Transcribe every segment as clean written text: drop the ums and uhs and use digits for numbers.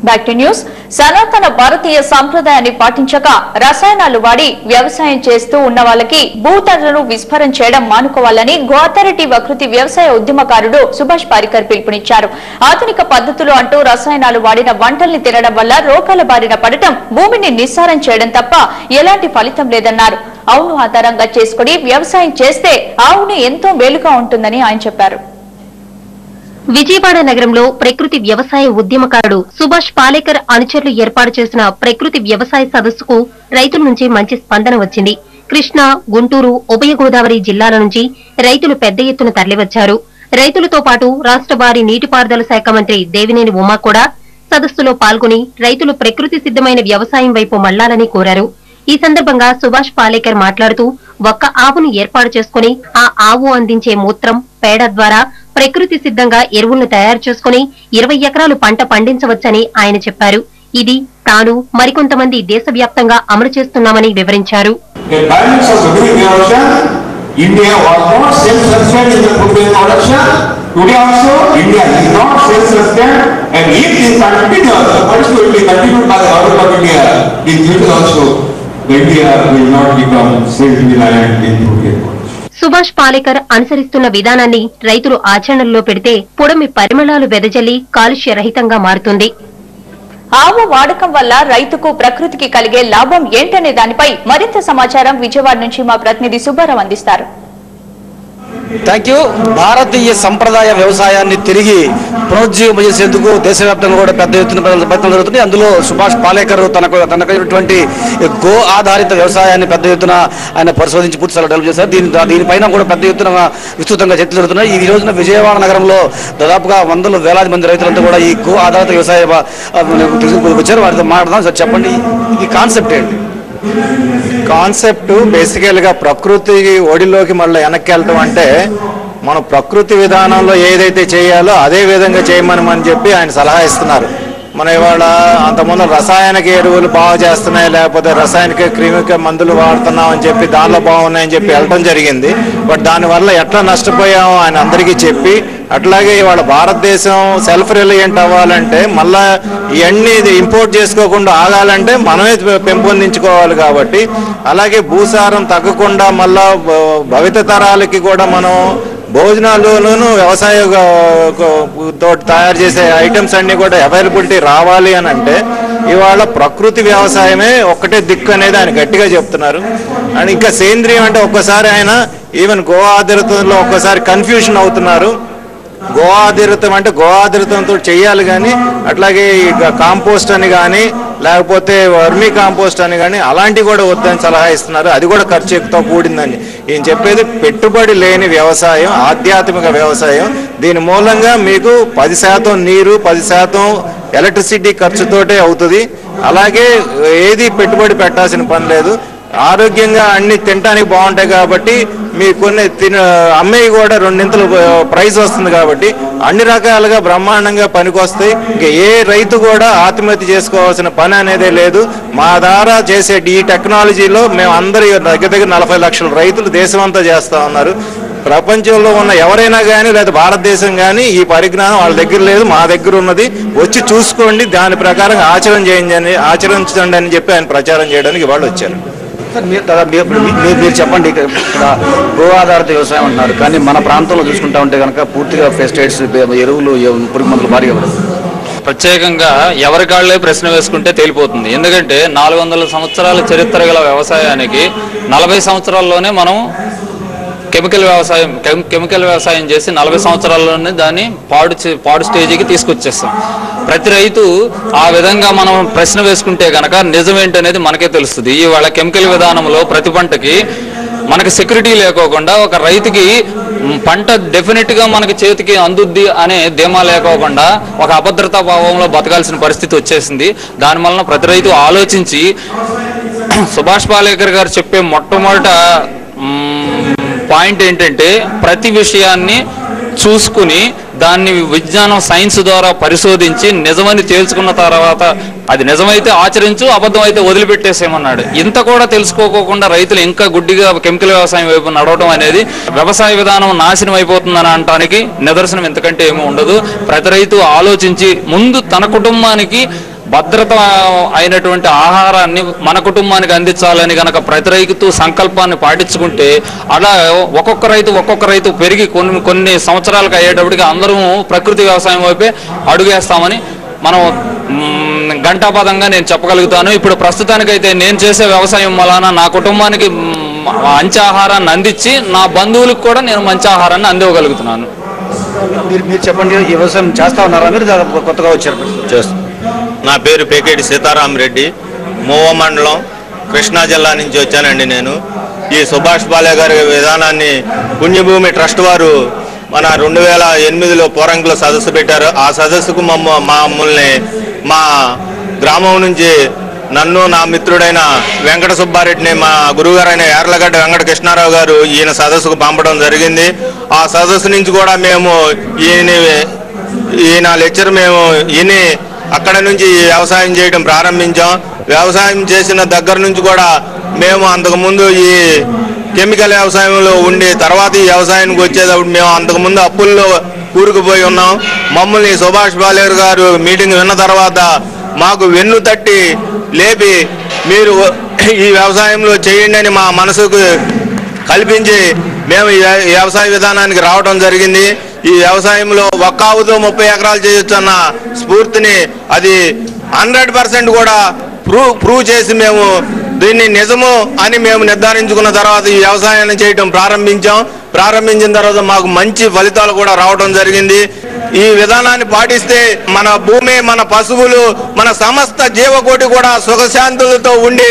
Back to news. సనాతన భారతీయ సంప్రదాయాన్ని పాటించక రసాయనాలు వాడి వ్యవసాయం చేస్తూ ఉన్న వాళ్ళకి భూతలను విస్ఫోరణ చేయడం మానుకోవాలని గో అథారిటీ వకృతి వ్యవసాయ ఉద్యమకారుడు సుభాష్ పాలేకర్ పిలుపునిచ్చారు. ఆధునిక పద్ధతులు అంటూ రసాయనాలు వాడిన వంటల్ని తినడం వల్ల రోగాల బారిన పడటం, భూమిని నిస్సారం చేయడం తప్ప ఎలాంటి ఫలితం లేదన్నారు. ఆవును ఆధారంగా చేసుకుని వ్యవసాయం చేస్తే ఆవును ఎంతో మేలుగా ఉంటుందని ఆయన చెప్పారు. విజయవాడ నగరంలో ప్రకృతి వ్యవసాయ ఉద్యమకారుడు సుభాష్ పాలేకర్ అనుచరులు ఏర్పాటు చేసిన ప్రకృతి వ్యవసాయ సదస్సుకు రైతుల నుంచి మంచి స్పందన వచ్చింది. కృష్ణా, గుంటూరు, ఉభయ గోదావరి జిల్లాల నుంచి రైతులు పెద్ద ఎత్తున తరలివచ్చారు. రైతులతో పాటు రాష్ట్ర వారి నీటిపారుదల శాఖ మంత్రి దేవినేని ఉమా కూడా సదస్సులో పాల్గొని రైతులు ప్రకృతి సిద్దమైన వ్యవసాయం వైపు మళ్లాలని కోరారు. ఈ సందర్భంగా సుభాష్ పాలేకర్ మాట్లాడుతూ ఒక్క ఆవును ఏర్పాటు చేసుకుని ఆ ఆవు అందించే మూత్రం, పేడ ద్వారా ప్రకృతి సిద్ధంగా ఎరువులను తయారు చేసుకుని 20 ఎకరాలు పంట పండించవచ్చని ఆయన చెప్పారు. ఇది తాను మరికొంతమంది దేశవ్యాప్తంగా అమలు చేస్తున్నామని వివరించారు. సుభాష్ పాలేకర్ అనుసరిస్తున్న విధానాన్ని రైతులు ఆచరణలో పెడితే పొడమి పరిమళాలు వెదజల్లి కాలుష్య రహితంగా మారుతుంది. ఆవు వాడకం వల్ల రైతుకు, ప్రకృతికి కలిగే లాభం ఏంటనే దానిపై మరింత సమాచారం విజయవాడ నుంచి మా ప్రతినిధి సుబ్బారావు అందిస్తారు. Thank you. భారతీయ సంప్రదాయ వ్యవసాయాన్ని తిరిగి పునరుజ్జీవం చేసేందుకు దేశవ్యాప్తంగా కూడా పెద్ద ఎత్తున ప్రయత్నాలు జరుగుతున్నాయి. అందులో సుభాష్ పాలేకర్ తనకైనటువంటి గో ఆధారిత వ్యవసాయాన్ని పెద్ద ఎత్తున ఆయన పరిశోధించి పూర్తిగా డెవలప్ చేశారు. దీనిపైన కూడా పెద్ద ఎత్తున విస్తృతంగా చర్చలు జరుగుతున్నాయి. ఈ రోజున విజయవాడ నగరంలో దాదాపుగా వందల వేలాది మంది రైతులంతా కూడా ఈ గో ఆధారిత వ్యవసాయ వచ్చారు. వారితో మాట్లాడదాం. సార్ చెప్పండి, ఇది కాన్సెప్ట్ ఏంటి? కాన్సెప్ట్ బేసికల్గా ప్రకృతి ఒడిలోకి మళ్ళీ వెనక్కి వెళ్ళటం అంటే మనం ప్రకృతి విధానంలో ఏదైతే చేయాలో అదే విధంగా చేయమని చెప్పి ఆయన సలహా ఇస్తున్నారు. మనం ఇవాళ అంతకుముందు రసాయనిక ఎరువులు బాగా చేస్తున్నాయి, లేకపోతే రసాయనిక క్రిమిక మందులు వాడుతున్నాం అని చెప్పి దానిలో బాగున్నాయని చెప్పి వెళ్ళడం జరిగింది. బట్ దానివల్ల ఎట్లా నష్టపోయామో ఆయన అందరికీ చెప్పి, అట్లాగే ఇవాళ భారతదేశం సెల్ఫ్ రిలయంట్ అవ్వాలంటే మళ్ళా ఇవన్నీ ఇంపోర్ట్ చేసుకోకుండా ఆగాలంటే మనమే పెంపొందించుకోవాలి. కాబట్టి అలాగే భూసారం తగ్గకుండా మళ్ళా భవిత తరాలకి కూడా మనం భోజనాల్లోనూ వ్యవసాయ తోటి తయారు చేసే ఐటమ్స్ అన్ని కూడా అవైలబిలిటీ రావాలి అని అంటే ఇవాళ ప్రకృతి వ్యవసాయమే ఒక్కటే దిక్కు అనేది ఆయన గట్టిగా చెప్తున్నారు. అండ్ ఇంకా సేంద్రియం అంటే ఒక్కసారి ఆయన ఈవెన్ గో ఆధారితంలో ఒక్కసారి కన్ఫ్యూషన్ అవుతున్నారు. గో ఆధారితం అంటే గో ఆధారితంతో చేయాలి, కానీ అట్లాగే కాంపోస్ట్ అని కానీ లేకపోతే వర్మీ కాంపోస్ట్ అని కానీ అలాంటివి కూడా వద్దని సలహా ఇస్తున్నారు. అది కూడా ఖర్చు ఎక్కువ కూడిందని ఈయన చెప్పేది. పెట్టుబడి లేని వ్యవసాయం, ఆధ్యాత్మిక వ్యవసాయం. దీని మూలంగా మీకు 10% నీరు, 10% ఎలక్ట్రిసిటీ ఖర్చుతోటే అవుతుంది. అలాగే ఏది పెట్టుబడి పెట్టాల్సిన పని లేదు. ఆరోగ్యంగా అన్ని తినడానికి బాగుంటాయి కాబట్టి మీకు కొన్ని అమ్మేవి కూడా 2 ప్రైస్ వస్తుంది. కాబట్టి అన్ని రకాలుగా బ్రహ్మాండంగా పనికొస్తాయి. ఇంకా ఏ రైతు కూడా ఆత్మహత్య చేసుకోవాల్సిన పని అనేదే లేదు. మా ద్వారా చేసే ఈ టెక్నాలజీలో మేము అందరి దగ్గర 40 లక్షల రైతులు దేశమంతా చేస్తా ఉన్నారు. ప్రపంచంలో ఉన్న ఎవరైనా కానీ లేదా భారతదేశం కానీ ఈ పరిజ్ఞానం వాళ్ళ దగ్గర లేదు, మా దగ్గర ఉన్నది. వచ్చి చూసుకోండి, దాని ప్రకారం ఆచరించండి అని చెప్పి ఆయన ప్రచారం చేయడానికి వాళ్ళు వచ్చారు. మీరు చెప్పండి, ఇక్కడ గో ఆధారిత వ్యవసాయం అంటున్నారు, కానీ మన ప్రాంతంలో చూసుకుంటా ఉంటే కనుక పూర్తిగా పెస్టిసైడ్స్, ఎరువులు, పురుగు మందులు భారీగా ప్రత్యేకంగా ఎవరికాళ్లే ప్రశ్న వేసుకుంటే తేలిపోతుంది. ఎందుకంటే 400 సంవత్సరాల చరిత్ర గల వ్యవసాయానికి 40 సంవత్సరాల్లోనే మనం కెమికల్ వ్యవసాయం చేసి 40 సంవత్సరాల్లోనే దాన్ని పాడు స్టేజీకి తీసుకొచ్చేస్తాం. ప్రతి రైతు ఆ విధంగా మనం ప్రశ్న వేసుకుంటే కనుక నిజమేంటనేది మనకే తెలుస్తుంది. ఇవాళ కెమికల్ విధానంలో ప్రతి పంటకి మనకి సెక్యూరిటీ లేకోకుండా, ఒక రైతుకి పంట డెఫినెట్ గా మనకి చేతికి అందుద్ది అనే ధీమా లేకోకుండా ఒక అభద్రతా భావంలో బతకాల్సిన పరిస్థితి వచ్చేసింది. దానివల్ల ప్రతి రైతు ఆలోచించి సుభాష్ పాలేకర్ గారు చెప్పే మొట్టమొదట పాయింట్ ఏంటంటే ప్రతి విషయాన్ని చూసుకుని దాన్ని విజ్ఞానం సైన్స్ ద్వారా పరిశోధించి నిజమని తేల్చుకున్న తర్వాత అది నిజమైతే ఆచరించు, అబద్ధం అయితే వదిలిపెట్టేసేమన్నాడు. ఇంత కూడా తెలుసుకోకుండా రైతులు ఇంకా గుడ్డిగా కెమికల్ వ్యవసాయం వైపు నడవడం అనేది వ్యవసాయ విధానం నాశనం అయిపోతుందని అనడానికి నిదర్శనం ఎంతకంటే ఏమీ ఉండదు. ప్రతి రైతు ఆలోచించి ముందు తన కుటుంబానికి భద్రత అయినటువంటి ఆహారాన్ని మన కుటుంబానికి అందించాలని గనక ప్రతి రైతు సంకల్పాన్ని పాటించుకుంటే అలా ఒక్కొక్క రైతు పెరిగి కొన్ని సంవత్సరాలకు అయ్యేటప్పటికి అందరూ ప్రకృతి వ్యవసాయం వైపే అడుగేస్తామని మనం ఘంటాపదంగా నేను చెప్పగలుగుతాను. ఇప్పుడు ప్రస్తుతానికైతే నేను చేసే వ్యవసాయం వలన నా కుటుంబానికి మంచి ఆహారాన్ని అందించి నా బంధువులకు కూడా నేను మంచి ఆహారాన్ని అందివ్వగలుగుతున్నాను. మీరు చెప్పండి, ఈ వ్యవసాయం చేస్తా ఉన్నారా? మీరు కొత్తగా వచ్చారు? చేస్తాం. నా పేరు పేకేటి సీతారామరెడ్డి, మూవ మండలం, కృష్ణా జిల్లా నుంచి వచ్చానండి. నేను ఈ సుభాష్ పాలే గారి విధానాన్ని పుణ్యభూమి ట్రస్ట్ వారు మన 2008లో పోరంకిలో సదస్సు పెట్టారు. ఆ సదస్సుకు మమ్మల్ని మా గ్రామం నుంచి నన్ను నా మిత్రుడైన వెంకట సుబ్బారెడ్డిని మా గురువుగారైన యార్లగడ్డ వెంకట కృష్ణారావు గారు ఈయన సదస్సుకు పంపడం జరిగింది. ఆ సదస్సు నుంచి కూడా మేము ఈయన లెక్చర్ ఈయన అక్కడ నుంచి వ్యవసాయం చేయడం ప్రారంభించాం. వ్యవసాయం చేసిన దగ్గర నుంచి కూడా మేము అంతకుముందు ఈ కెమికల్ వ్యవసాయంలో ఉండి తర్వాత ఈ వ్యవసాయానికి వచ్చేటప్పుడు మేము అంతకుముందు అప్పుల్లో కూరుకుపోయి ఉన్నాం. మమ్మల్ని సుభాష్ పాలేకర్ గారు మీటింగ్ విన్న తర్వాత మాకు వెన్ను తట్టి లేపి మీరు ఈ వ్యవసాయంలో చేయండి అని మా మనసుకు కల్పించి మేము ఈ వ్యవసాయ విధానానికి రావడం జరిగింది. ఈ వ్యవసాయంలో ఒక్క ఆవుతో 30 ఎకరాలు చేయొచ్చన్న స్ఫూర్తిని అది 100% కూడా ప్రూవ్ చేసి మేము దీన్ని నిజము అని మేము నిర్ధారించుకున్న తర్వాత ఈ వ్యవసాయాన్ని చేయడం ప్రారంభించిన తర్వాత మాకు మంచి ఫలితాలు కూడా రావడం జరిగింది. ఈ విధానాన్ని పాటిస్తే మన భూమి, మన పశువులు, మన సమస్త జీవకోటి కూడా సుఖశాంతులతో ఉండి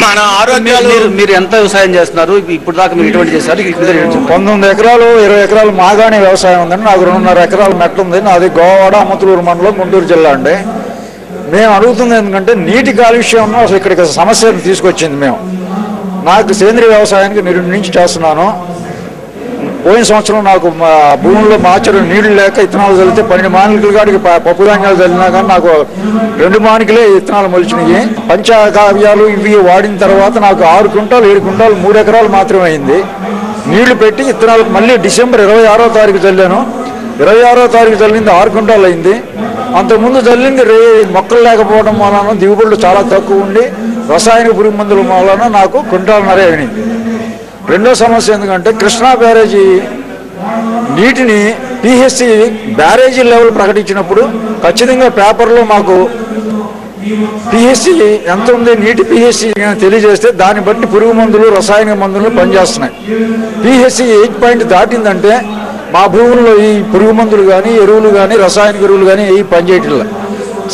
మన ఆరోగ్యాలు. మీరు ఎంత వ్యవసాయం చేస్తున్నారు ఇప్పుడు దాకా? మీరు ఎటువంటి చేశారు? 19 ఎకరాలు 20 ఎకరాలు మాగాణి వ్యవసాయం ఉందండి. నాకు 2.5 ఎకరాలు మెట్టు ఉంది. నాది గోవాడ అమ్మతులూరు మండలం, గుంటూరు జిల్లా అండి. మేము అడుగుతుంది ఎందుకంటే నీటి కాలుష్యం అసలు ఇక్కడికి సమస్యను తీసుకొచ్చింది. నాకు సేంద్రీయ వ్యవసాయానికి నుంచి చేస్తున్నాను. పోయిన సంవత్సరం నాకు మా భూముల్లో మార్చరు నీళ్లు లేక ఇత్తనాలు చల్లితే 12 మానికల కాడికి పప్పు ధాన్యాలు చల్లినా కానీ నాకు 2 మానికలే ఇత్తనాలు మొలిచినాయి. పంచకావ్యాలు ఇవి వాడిన తర్వాత నాకు 6 క్వింటాలు 7 క్వింటాలు 3 ఎకరాలు మాత్రమే అయింది. నీళ్లు పెట్టి ఇత్తనాలు మళ్ళీ డిసెంబర్ 26వ తారీఖు చల్లాను. 26వ తారీఖు చల్లింది 6 క్వింటాలు అయింది. అంతకుముందు చల్లింది మొక్కలు లేకపోవడం వలన దిగుబడులు చాలా తక్కువ ఉండి రసాయనిక పురుగు మందుల వలన నాకు క్వింటాలున్నర అయినాయి. రెండో సమస్య ఎందుకంటే కృష్ణా బ్యారేజీ నీటిని పిహెచ్సి బ్యారేజీ లెవెల్ ప్రకటించినప్పుడు ఖచ్చితంగా పేపర్లో మాకు పిహెచ్సి ఎంత ఉంది, నీటి పిహెచ్సి తెలియజేస్తే దాన్ని బట్టి పురుగు మందులు రసాయనిక మందులు పనిచేస్తున్నాయి. పిహెచ్సి 8 పాయింట్ దాటిందంటే మా భూముల్లో ఈ పురుగు మందులు కానీ ఎరువులు కానీ రసాయనిక ఎరువులు కానీ ఏ పనిచేయట్లేదు.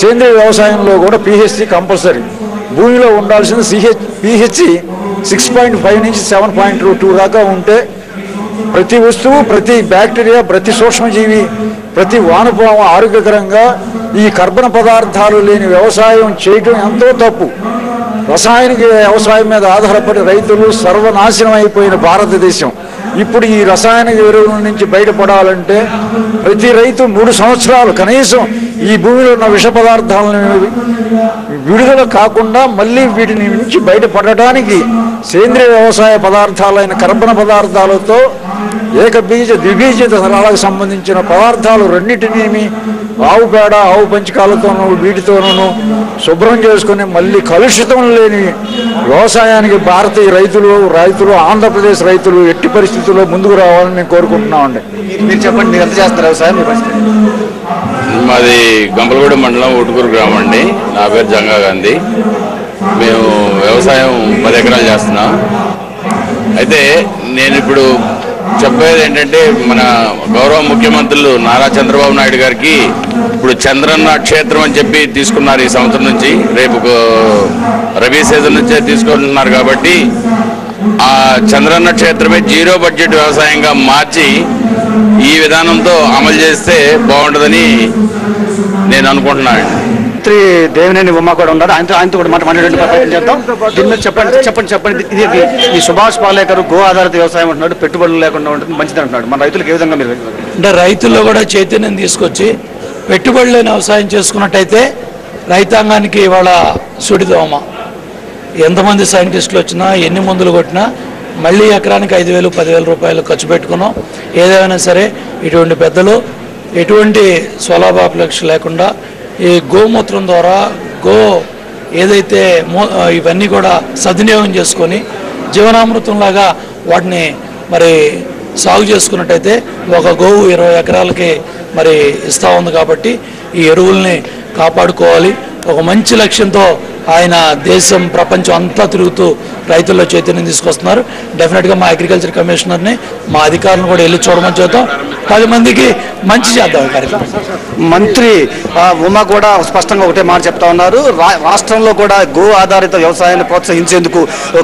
సేంద్రీయ వ్యవసాయంలో కూడా పిహెచ్సి కంపల్సరీ. భూమిలో ఉండాల్సిన పిహెచ్సి 6.5 నుంచి 7.2 దాకా ఉంటే ప్రతి వస్తువు, ప్రతి బ్యాక్టీరియా, ప్రతి సూక్ష్మజీవి, ప్రతి వానపాము ఆరోగ్యకరంగా ఈ కర్బన పదార్థాలు లేని వ్యవసాయం చేయటం ఎంతో తప్పు. రసాయనిక వ్యవసాయం మీద ఆధారపడి రైతులు సర్వనాశనం అయిపోయిన భారతదేశం ఇప్పుడు ఈ రసాయనిక ఎరువుల నుంచి బయటపడాలంటే ప్రతి రైతు 3 సంవత్సరాలు కనీసం ఈ భూమిలో ఉన్న విష పదార్థాలను విడుదల కాకుండా మళ్ళీ వీటిని నుంచి బయటపడటానికి సేంద్రీయ వ్యవసాయ పదార్థాలైన కర్బన పదార్థాలతో ఏకబీజ ద్విబీజ దళాలకు సంబంధించిన పదార్థాలు రెండింటినీ ఆవు పేడ, ఆవు పంచకాలతోనూ వీటితోనూ శుభ్రం చేసుకుని మళ్ళీ కలుషితం లేని వ్యవసాయానికి భారతీయ రైతులు ఆంధ్రప్రదేశ్ రైతులు ఎట్టి పరిస్థితుల్లో ముందుకు రావాలని మేము కోరుకుంటున్నామండి. మీరు చెప్పండి, మీరు ఎంత చేస్తారు వ్యవసాయం? మాది గంపలగూడెం మండలం ఊటుకూరు గ్రామం అండి. నా పేరు జంగా గాంధీ. మేము వ్యవసాయం 10 ఎకరాలు చేస్తున్నాం. అయితే నేను ఇప్పుడు చెప్పేది ఏంటంటే మన గౌరవ ముఖ్యమంత్రులు నారా చంద్రబాబు నాయుడు గారికి ఇప్పుడు చంద్రన్న క్షేత్రం అని చెప్పి తీసుకున్నారు. ఈ సంవత్సరం నుంచి రేపు రబీ సీజన్ నుంచే తీసుకుంటున్నారు. కాబట్టి ఆ చంద్రన్న క్షేత్రమే 0 బడ్జెట్ వ్యవసాయంగా మార్చి ఈ విధానంతో అమలు చేస్తే బాగుంటుందని నేను అనుకుంటున్నాను. మంత్రి దేవినేని ఉమా కూడా ఉన్నారు. ఆయనతో కూడా మాట్లాడే ప్రయత్నం చేద్దాం. దీని మీద చెప్పండి. ఇది ఈ సుభాష్ పాలేకర్ గో ఆధారిత వ్యవసాయం అంటున్నాడు, పెట్టుబడులు లేకుండా ఉంటుంది, మంచిది అంటున్నాడు. మన రైతులకు ఏ విధంగా మీరు అంటే రైతుల్లో కూడా చైతన్యం తీసుకొచ్చి పెట్టుబడి లేని వ్యవసాయం చేసుకున్నట్టయితే రైతాంగానికి ఇవాళ సుడిదోమ. ఎంతమంది సైంటిస్టులు వచ్చినా ఎన్ని మందులు కొట్టినా మళ్ళీ ఎకరానికి 5,000 10,000 రూపాయలు ఖర్చు పెట్టుకున్నాం. ఏదైనా సరే ఇటువంటి పెద్దలు ఎటువంటి స్వలాభాపేక్ష లేకుండా ఈ గోమూత్రం ద్వారా ఏదైతే ఇవన్నీ కూడా సద్వినియోగం చేసుకొని జీవనామృతంలాగా వాటిని మరి సాగు చేసుకున్నట్టయితే ఒక గోవు 20 ఎకరాలకి మరి ఇస్తూ ఉంది. కాబట్టి ఈ ఎరువుల్ని కాపాడుకోవాలి. ఒక మంచి లక్ష్యంతో ఆయన దేశం ప్రపంచం అంతా తిరుగుతూ రైతుల్లో చైతన్యం తీసుకొస్తున్నారు. డెఫినెట్గా మా అగ్రికల్చర్ కమిషనర్ని మా అధికారులను కూడా వెళ్ళి చూడమని చూద్దాం. 10 మందికి మంచి చేద్దాం ఈ కార్యక్రమం. మంత్రి ఉమా కూడా స్పష్టంగా ఒకటే మాట చెప్తా ఉన్నారు. రాష్ట్రంలో కూడా గో ఆధారిత వ్యవసాయాన్ని ప్రోత్సహించేందుకు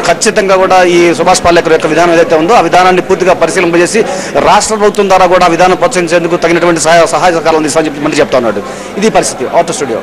ఖచ్చితంగా కూడా ఈ సుభాష్ పాలేకర్ యొక్క విధానం ఏదైతే ఉందో ఆ విధానాన్ని పూర్తిగా పరిశీలింపజేసి రాష్ట్ర ప్రభుత్వం ద్వారా కూడా ఆ విధానం ప్రోత్సహించేందుకు తగినటువంటి సహాయ సహకారాలు అందిస్తామని చెప్పి మంత్రి చెప్తా ఉన్నాడు. ఇది పరిస్థితి. Auto studio.